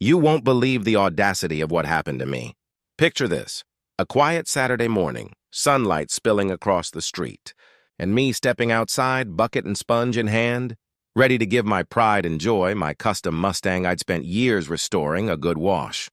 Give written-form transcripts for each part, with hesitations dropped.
You won't believe the audacity of what happened to me. Picture this. A quiet Saturday morning, sunlight spilling across the street, and me stepping outside, bucket and sponge in hand, ready to give my pride and joy, my custom Mustang I'd spent years restoring, a good wash.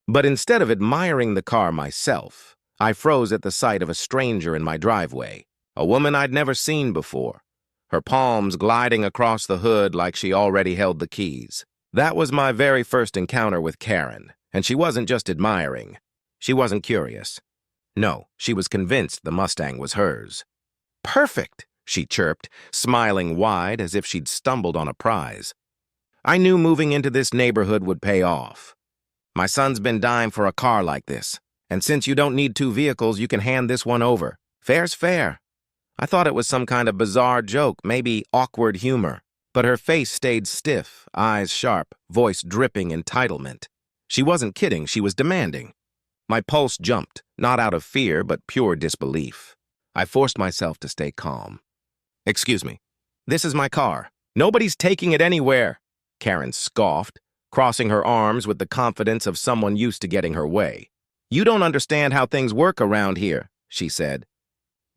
But instead of admiring the car myself, I froze at the sight of a stranger in my driveway, a woman I'd never seen before, her palms gliding across the hood like she already held the keys. That was my very first encounter with Karen, and she wasn't just admiring. She wasn't curious. No, she was convinced the Mustang was hers. "Perfect," she chirped, smiling wide as if she'd stumbled on a prize. I knew moving into this neighborhood would pay off. My son's been dying for a car like this, and since you don't need two vehicles, you can hand this one over. Fair's fair. I thought it was some kind of bizarre joke, maybe awkward humor, but her face stayed stiff, eyes sharp, voice dripping entitlement. She wasn't kidding, she was demanding. My pulse jumped, not out of fear, but pure disbelief. I forced myself to stay calm. "Excuse me, this is my car. Nobody's taking it anywhere," Karen scoffed, crossing her arms with the confidence of someone used to getting her way. "You don't understand how things work around here," she said.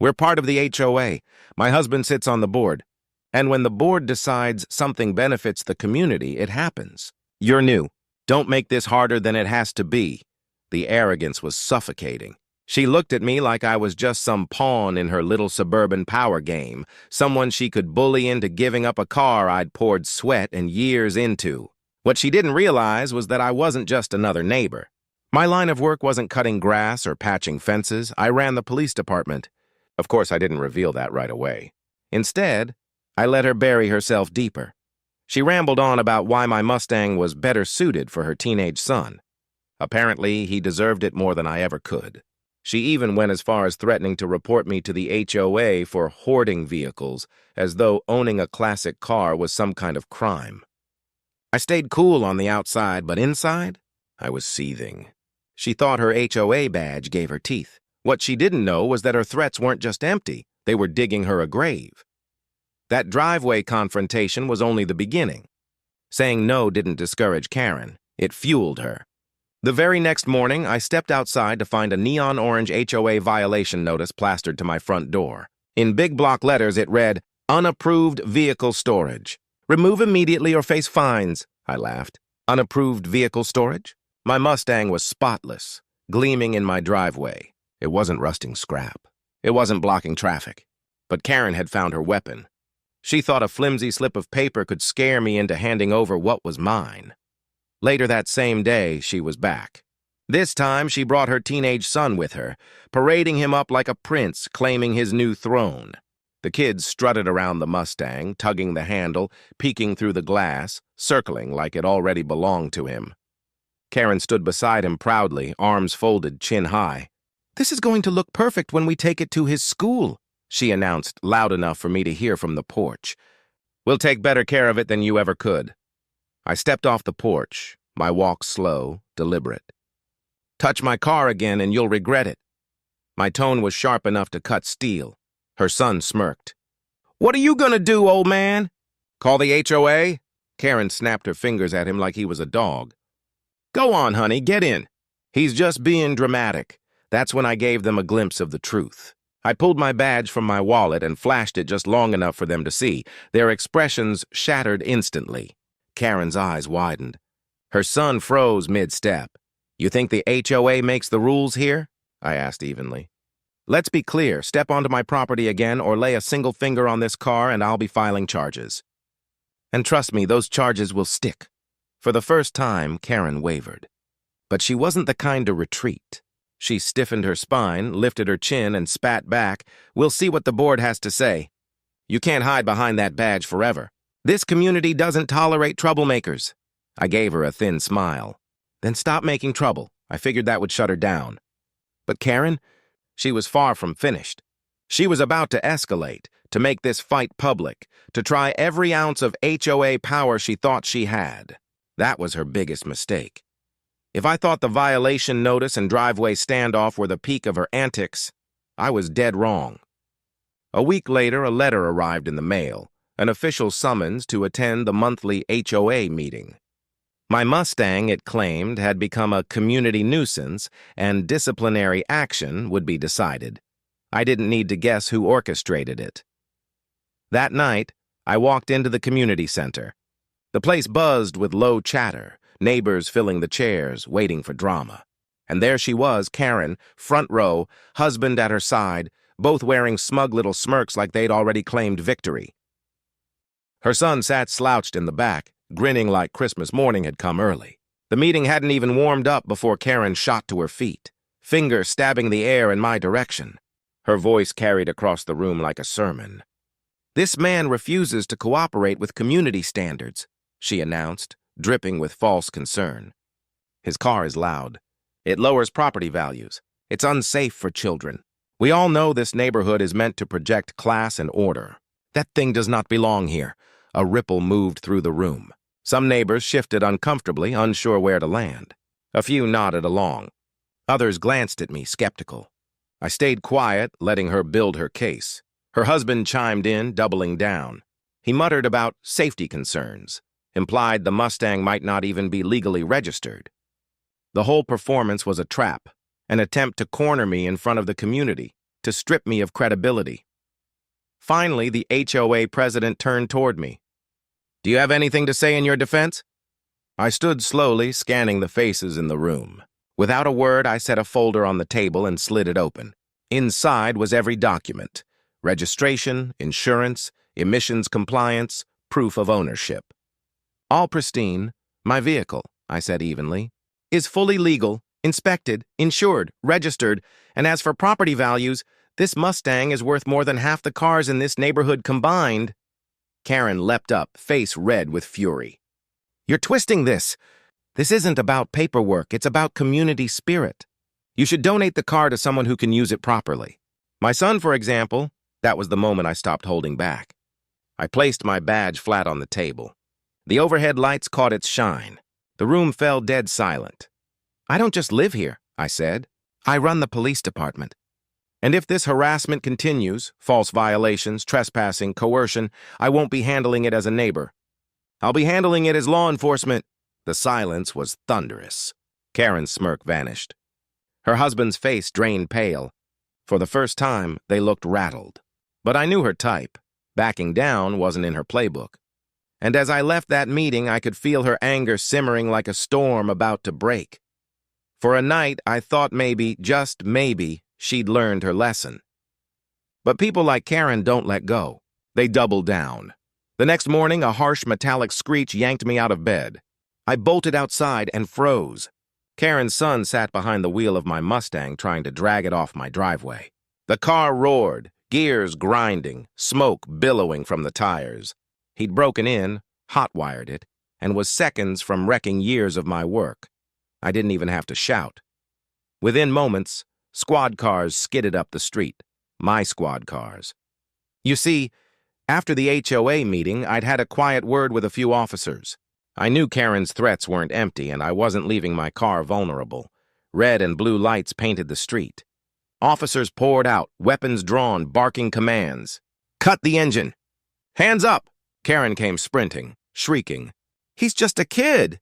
"We're part of the HOA. My husband sits on the board. And when the board decides something benefits the community, it happens. You're new. Don't make this harder than it has to be." The arrogance was suffocating. She looked at me like I was just some pawn in her little suburban power game, someone she could bully into giving up a car I'd poured sweat and years into. What she didn't realize was that I wasn't just another neighbor. My line of work wasn't cutting grass or patching fences. I ran the police department. Of course, I didn't reveal that right away. Instead, I let her bury herself deeper. She rambled on about why my Mustang was better suited for her teenage son. Apparently, he deserved it more than I ever could. She even went as far as threatening to report me to the HOA for hoarding vehicles, as though owning a classic car was some kind of crime. I stayed cool on the outside, but inside, I was seething. She thought her HOA badge gave her teeth. What she didn't know was that her threats weren't just empty, they were digging her a grave. That driveway confrontation was only the beginning. Saying no didn't discourage Karen, it fueled her. The very next morning, I stepped outside to find a neon orange HOA violation notice plastered to my front door. In big block letters, it read, "Unapproved vehicle storage. Remove immediately or face fines." I laughed. Unapproved vehicle storage? My Mustang was spotless, gleaming in my driveway. It wasn't rusting scrap. It wasn't blocking traffic. But Karen had found her weapon. She thought a flimsy slip of paper could scare me into handing over what was mine. Later that same day, she was back. This time, she brought her teenage son with her, parading him up like a prince, claiming his new throne. The kids strutted around the Mustang, tugging the handle, peeking through the glass, circling like it already belonged to him. Karen stood beside him proudly, arms folded, chin high. "This is going to look perfect when we take it to his school," she announced loud enough for me to hear from the porch. "We'll take better care of it than you ever could." I stepped off the porch, my walk slow, deliberate. "Touch my car again and you'll regret it." My tone was sharp enough to cut steel. Her son smirked. "What are you gonna do, old man? Call the HOA?" Karen snapped her fingers at him like he was a dog. "Go on, honey, get in." "He's just being dramatic." That's when I gave them a glimpse of the truth. I pulled my badge from my wallet and flashed it just long enough for them to see. Their expressions shattered instantly. Karen's eyes widened. Her son froze mid-step. "You think the HOA makes the rules here?" I asked evenly. "Let's be clear, step onto my property again or lay a single finger on this car and I'll be filing charges. And trust me, those charges will stick." For the first time, Karen wavered. But she wasn't the kind to retreat. She stiffened her spine, lifted her chin, and spat back. "We'll see what the board has to say. You can't hide behind that badge forever. This community doesn't tolerate troublemakers." I gave her a thin smile. "Then stop making trouble." I figured that would shut her down. But Karen, she was far from finished. She was about to escalate, to make this fight public, to try every ounce of HOA power she thought she had. That was her biggest mistake. If I thought the violation notice and driveway standoff were the peak of her antics, I was dead wrong. A week later, a letter arrived in the mail, an official summons to attend the monthly HOA meeting. My Mustang, it claimed, had become a community nuisance and disciplinary action would be decided. I didn't need to guess who orchestrated it. That night, I walked into the community center. The place buzzed with low chatter, neighbors filling the chairs, waiting for drama. And there she was, Karen, front row, husband at her side, both wearing smug little smirks like they'd already claimed victory. Her son sat slouched in the back, grinning like Christmas morning had come early. The meeting hadn't even warmed up before Karen shot to her feet, finger stabbing the air in my direction. Her voice carried across the room like a sermon. "This man refuses to cooperate with community standards," she announced, dripping with false concern. "His car is loud. It lowers property values. It's unsafe for children. We all know this neighborhood is meant to project class and order. That thing does not belong here." A ripple moved through the room. Some neighbors shifted uncomfortably, unsure where to land. A few nodded along. Others glanced at me, skeptical. I stayed quiet, letting her build her case. Her husband chimed in, doubling down. He muttered about safety concerns, implied the Mustang might not even be legally registered. The whole performance was a trap, an attempt to corner me in front of the community, to strip me of credibility. Finally, the HOA president turned toward me. "Do you have anything to say in your defense?" I stood slowly, scanning the faces in the room. Without a word, I set a folder on the table and slid it open. Inside was every document: registration, insurance, emissions compliance, proof of ownership. "All pristine. My vehicle," I said evenly, "is fully legal, inspected, insured, registered, and as for property values, this Mustang is worth more than half the cars in this neighborhood combined." Karen leapt up, face red with fury. "You're twisting this. This isn't about paperwork, it's about community spirit. You should donate the car to someone who can use it properly. My son, for example." That was the moment I stopped holding back. I placed my badge flat on the table. The overhead lights caught its shine. The room fell dead silent. "I don't just live here," I said. "I run the police department. And if this harassment continues, false violations, trespassing, coercion, I won't be handling it as a neighbor. I'll be handling it as law enforcement." The silence was thunderous. Karen's smirk vanished. Her husband's face drained pale. For the first time, they looked rattled. But I knew her type. Backing down wasn't in her playbook. And as I left that meeting, I could feel her anger simmering like a storm about to break. For a night, I thought maybe, just maybe, she'd learned her lesson. But people like Karen don't let go. They double down. The next morning, a harsh metallic screech yanked me out of bed. I bolted outside and froze. Karen's son sat behind the wheel of my Mustang trying to drag it off my driveway. The car roared, gears grinding, smoke billowing from the tires. He'd broken in, hot-wired it, and was seconds from wrecking years of my work. I didn't even have to shout. Within moments, squad cars skidded up the street. My squad cars. You see, after the HOA meeting, I'd had a quiet word with a few officers. I knew Karen's threats weren't empty, and I wasn't leaving my car vulnerable. Red and blue lights painted the street. Officers poured out, weapons drawn, barking commands. "Cut the engine!" "Hands up!" Karen came sprinting, shrieking. "He's just a kid!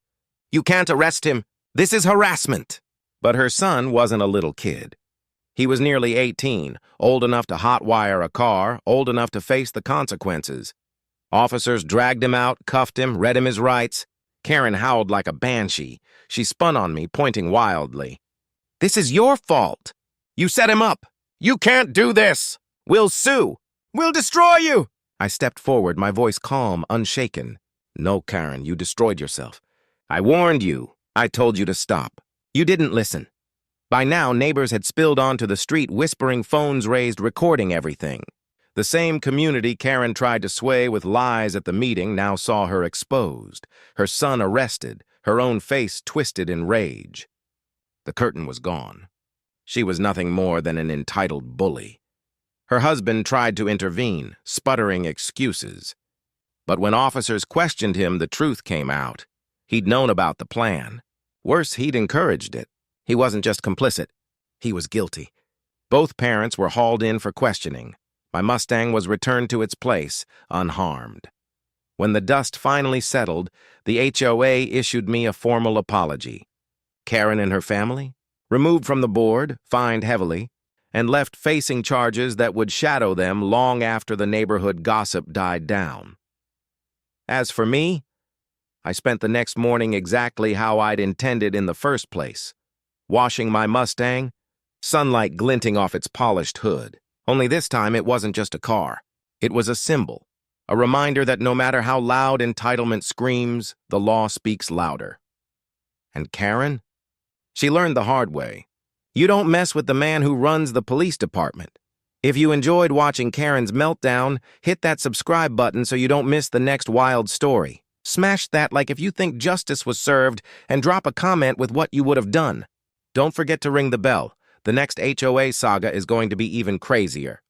You can't arrest him! This is harassment!" But her son wasn't a little kid. He was nearly 18, old enough to hotwire a car, old enough to face the consequences. Officers dragged him out, cuffed him, read him his rights. Karen howled like a banshee. She spun on me, pointing wildly. "This is your fault! You set him up! You can't do this! We'll sue! We'll destroy you!" I stepped forward, my voice calm, unshaken. "No, Karen, you destroyed yourself. I warned you. I told you to stop. You didn't listen." By now, neighbors had spilled onto the street, whispering, phones raised, recording everything. The same community Karen tried to sway with lies at the meeting now saw her exposed, her son arrested, her own face twisted in rage. The curtain was gone. She was nothing more than an entitled bully. Her husband tried to intervene, sputtering excuses. But when officers questioned him, the truth came out. He'd known about the plan. Worse, he'd encouraged it. He wasn't just complicit. He was guilty. Both parents were hauled in for questioning. My Mustang was returned to its place, unharmed. When the dust finally settled, the HOA issued me a formal apology. Karen and her family, removed from the board, fined heavily, and left facing charges that would shadow them long after the neighborhood gossip died down. As for me, I spent the next morning exactly how I'd intended in the first place, washing my Mustang, sunlight glinting off its polished hood. Only this time it wasn't just a car. It was a symbol, a reminder that no matter how loud entitlement screams, the law speaks louder. And Karen? She learned the hard way. You don't mess with the man who runs the police department. If you enjoyed watching Karen's meltdown, hit that subscribe button so you don't miss the next wild story. Smash that like if you think justice was served, and drop a comment with what you would have done. Don't forget to ring the bell. The next HOA saga is going to be even crazier.